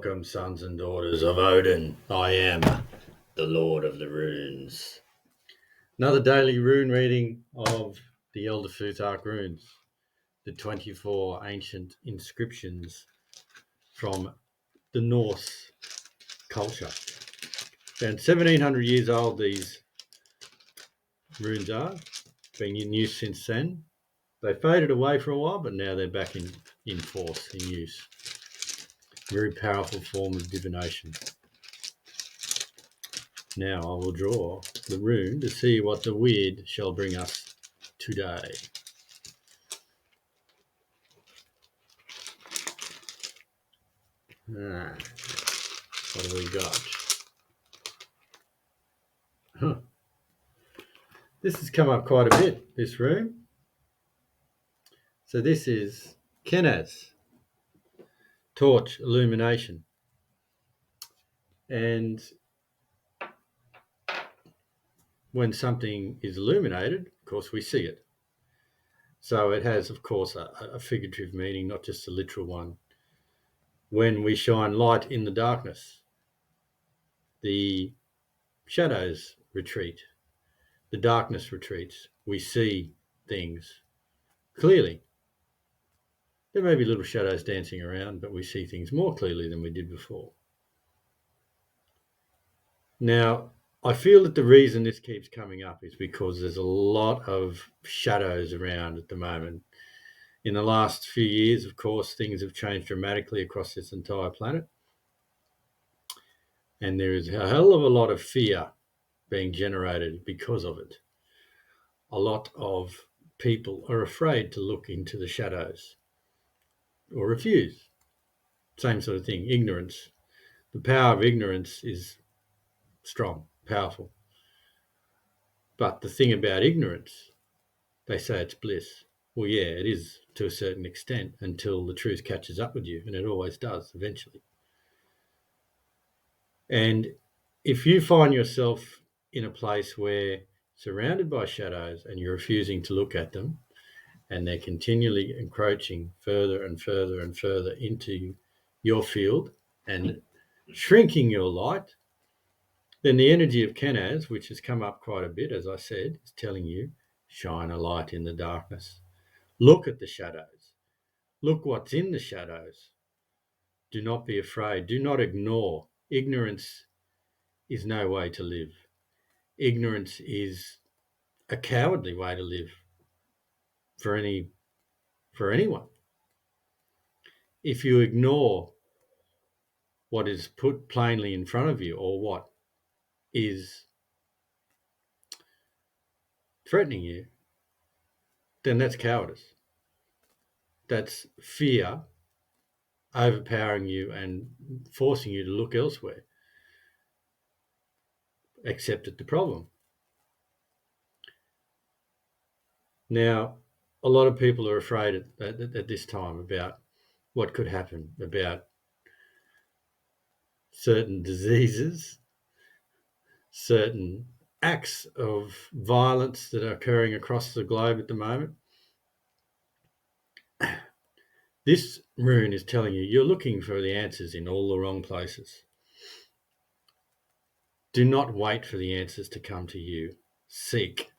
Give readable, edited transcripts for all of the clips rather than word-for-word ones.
Welcome, sons and daughters of Odin. I am the Lord of the Runes. Another daily rune reading of the elderfuthark runes, the 24 ancient inscriptions from the Norse culture. Around 1700 years old, these runes are, been in use since then. They faded away for a while, but now they're back in force, in use. Very powerful form of divination. Now I will draw the rune to see what the wyrd shall bring us today. What have we got? This has come up quite a bit, this rune. So this is Kenaz, torch illumination. And when something is illuminated, of course, we see it. So it has, of course, a figurative meaning, not just a literal one. When we shine light in the darkness, the shadows retreat, the darkness retreats. We see things clearly. There may be little shadows dancing around, but we see things more clearly than we did before. Now, I feel that the reason this keeps coming up is because there's a lot of shadows around at the moment. In the last few years, of course, things have changed dramatically across this entire planet. And there is a hell of a lot of fear being generated because of it. A lot of people are afraid to look into the shadows or refuse. Same sort of thing, ignorance. The power of ignorance is strong, powerful. But the thing about ignorance, they say it's bliss. Well, yeah, it is to a certain extent until the truth catches up with you, and it always does eventually. And if you find yourself in a place where surrounded by shadows and you're refusing to look at them, and they're continually encroaching further and further and further into your field and shrinking your light, then the energy of Kenaz, which has come up quite a bit, as I said, is telling you, shine a light in the darkness. Look at the shadows. Look what's in the shadows. Do not be afraid. Do not ignore. Ignorance is no way to live. Ignorance is a cowardly way to live for anyone. If you ignore what is put plainly in front of you or what is threatening you, then that's cowardice. That's fear overpowering you and forcing you to look elsewhere, except at the problem. Now, a lot of people are afraid at this time about what could happen, about certain diseases, certain acts of violence that are occurring across the globe at the moment. This rune is telling you you're looking for the answers in all the wrong places. Do not wait for the answers to come to you. Seek.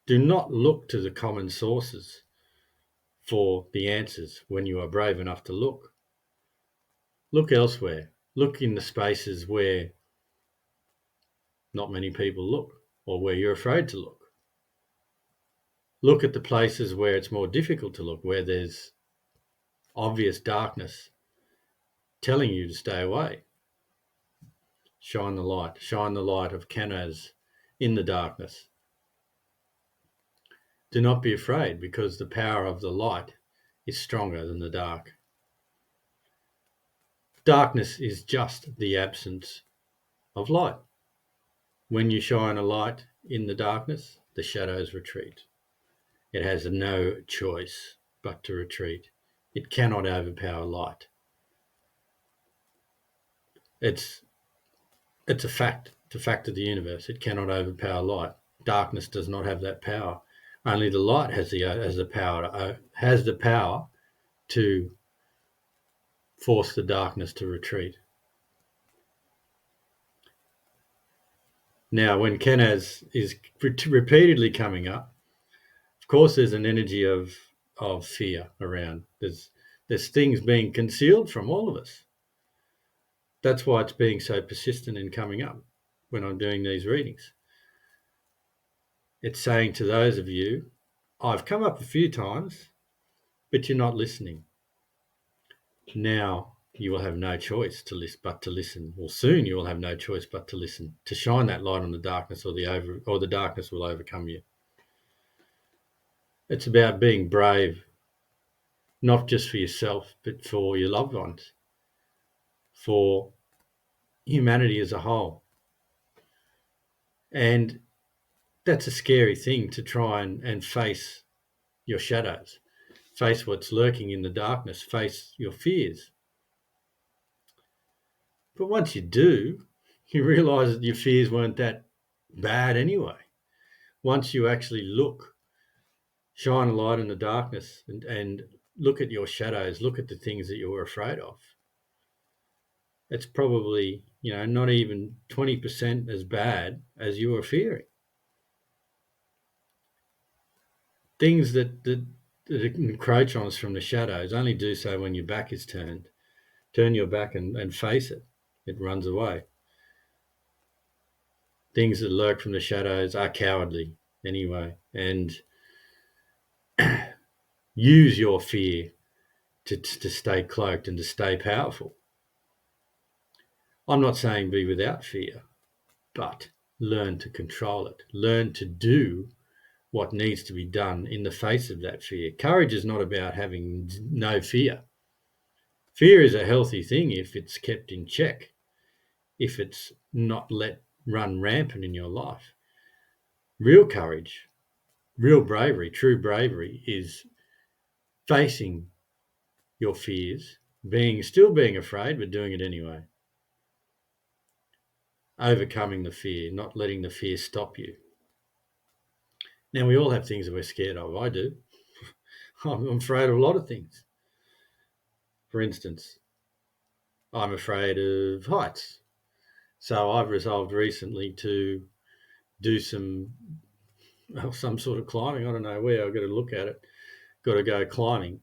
Do not look to the common sources for the answers when you are brave enough to look. Look elsewhere. Look in the spaces where not many people look or where you're afraid to look. Look at the places where it's more difficult to look, where there's obvious darkness telling you to stay away. Shine the light of Kenaz in the darkness. Do not be afraid, because the power of the light is stronger than the dark. Darkness is just the absence of light. When you shine a light in the darkness, the shadows retreat. It has no choice but to retreat. It cannot overpower light. It's a fact. It's a fact of the universe. It cannot overpower light. Darkness does not have that power. Only the light has the power to force the darkness to retreat. Now, when Kenaz is repeatedly coming up, of course, there's an energy of fear around. There's things being concealed from all of us. That's why it's being so persistent in coming up when I'm doing these readings. It's saying to those of you, I've come up a few times, but you're not listening. Now you will have no choice but to listen. Well, soon you will have no choice but to listen, to shine that light on the darkness, or the darkness will overcome you. It's about being brave, not just for yourself, but for your loved ones, for humanity as a whole. And that's a scary thing, to try and face your shadows, face what's lurking in the darkness, face your fears. But once you do, you realise that your fears weren't that bad anyway. Once you actually look, shine a light in the darkness and look at your shadows, look at the things that you were afraid of, it's probably, not even 20% as bad as you were fearing. Things that encroach on us from the shadows only do so when your back is turned. Turn your back and face it. It runs away. Things that lurk from the shadows are cowardly anyway, and use your fear to stay cloaked and to stay powerful. I'm not saying be without fear, but learn to control it. Learn to do what needs to be done in the face of that fear. Courage is not about having no fear. Fear is a healthy thing if it's kept in check, if it's not let run rampant in your life. Real courage, real bravery, true bravery is facing your fears, still being afraid, but doing it anyway. Overcoming the fear, not letting the fear stop you. Now, we all have things that we're scared of. I do. I'm afraid of a lot of things. For instance, I'm afraid of heights. So I've resolved recently to do some sort of climbing. I don't know where. I've got to look at it. Got to go climbing,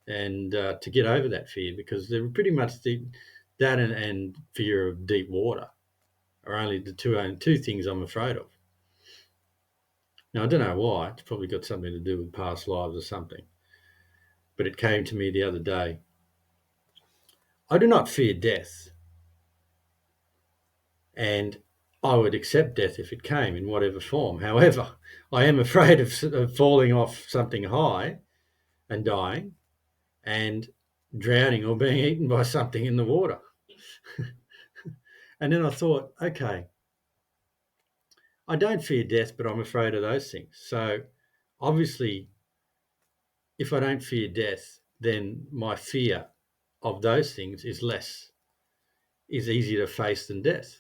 and to get over that fear, because they're pretty much that and fear of deep water are only the two things I'm afraid of. Now, I don't know why. It's probably got something to do with past lives or something. But it came to me the other day. I do not fear death, and I would accept death if it came in whatever form. However, I am afraid of falling off something high and dying, and drowning or being eaten by something in the water. And then I thought, okay, I don't fear death, but I'm afraid of those things. So obviously, if I don't fear death, then my fear of those things is easier to face than death.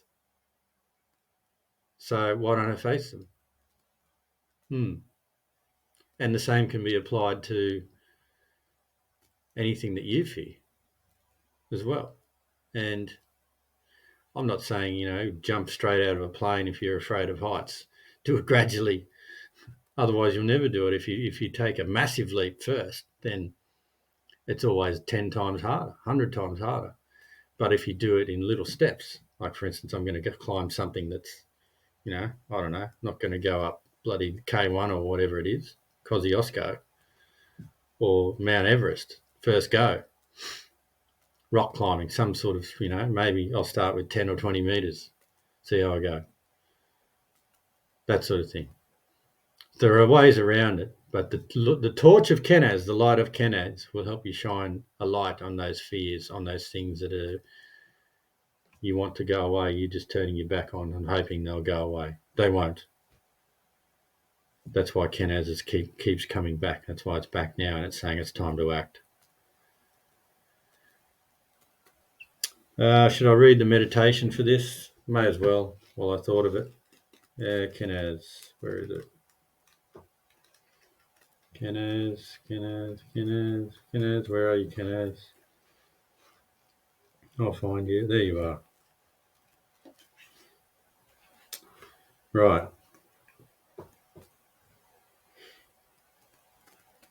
So why don't I face them? And the same can be applied to anything that you fear as well. And I'm not saying, jump straight out of a plane if you're afraid of heights. Do it gradually. Otherwise, you'll never do it. If you take a massive leap first, then it's always 10 times harder, 100 times harder. But if you do it in little steps, like for instance, I'm going to go climb something that's, I don't know, not going to go up bloody K1 or whatever it is, Kosciuszko, or Mount Everest, first go. Rock climbing, some sort of, maybe I'll start with 10 or 20 meters, see how I go. That sort of thing. There are ways around it, but the torch of Kenaz, the light of Kenaz, will help you shine a light on those fears, on those things that you want to go away. You're just turning your back on and hoping they'll go away. They won't. That's why Kenaz keeps coming back. That's why it's back now, and it's saying it's time to act. Should I read the meditation for this? May as well, while I thought of it. Kenaz, where is it? Kenaz, where are you, Kenaz? I'll find you. There you are. Right.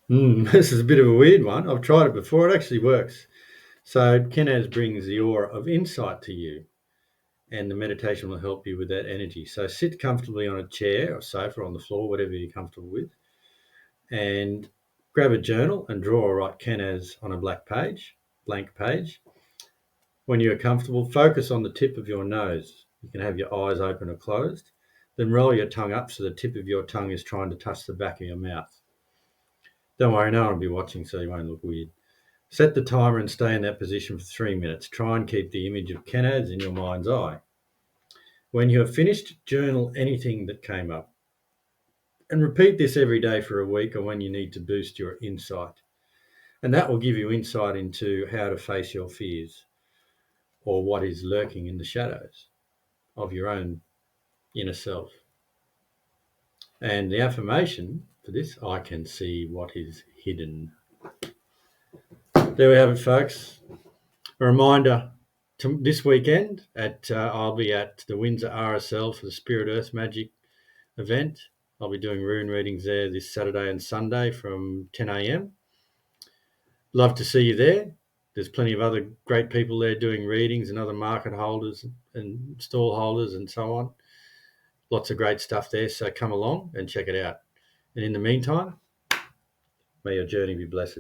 This is a bit of a weird one. I've tried it before. It actually works. So Kenaz brings the aura of insight to you, and the meditation will help you with that energy. So sit comfortably on a chair or sofa, on the floor, whatever you're comfortable with, and grab a journal and draw or write Kenaz on a blank page. When you're comfortable, focus on the tip of your nose. You can have your eyes open or closed. Then roll your tongue up so the tip of your tongue is trying to touch the back of your mouth. Don't worry, no one will be watching, so you won't look weird. Set the timer and stay in that position for 3 minutes. Try and keep the image of Kenaz in your mind's eye. When you have finished, journal anything that came up. And repeat this every day for a week or when you need to boost your insight. And that will give you insight into how to face your fears or what is lurking in the shadows of your own inner self. And the affirmation for this, I can see what is hidden. There we have it, folks. A reminder, this weekend I'll be at the Windsor RSL for the Spirit Earth Magic event. I'll be doing rune readings there this Saturday and Sunday from 10 a.m. Love to see you there. There's plenty of other great people there doing readings and other market holders and stall holders and so on. Lots of great stuff there, so come along and check it out. And in the meantime, may your journey be blessed.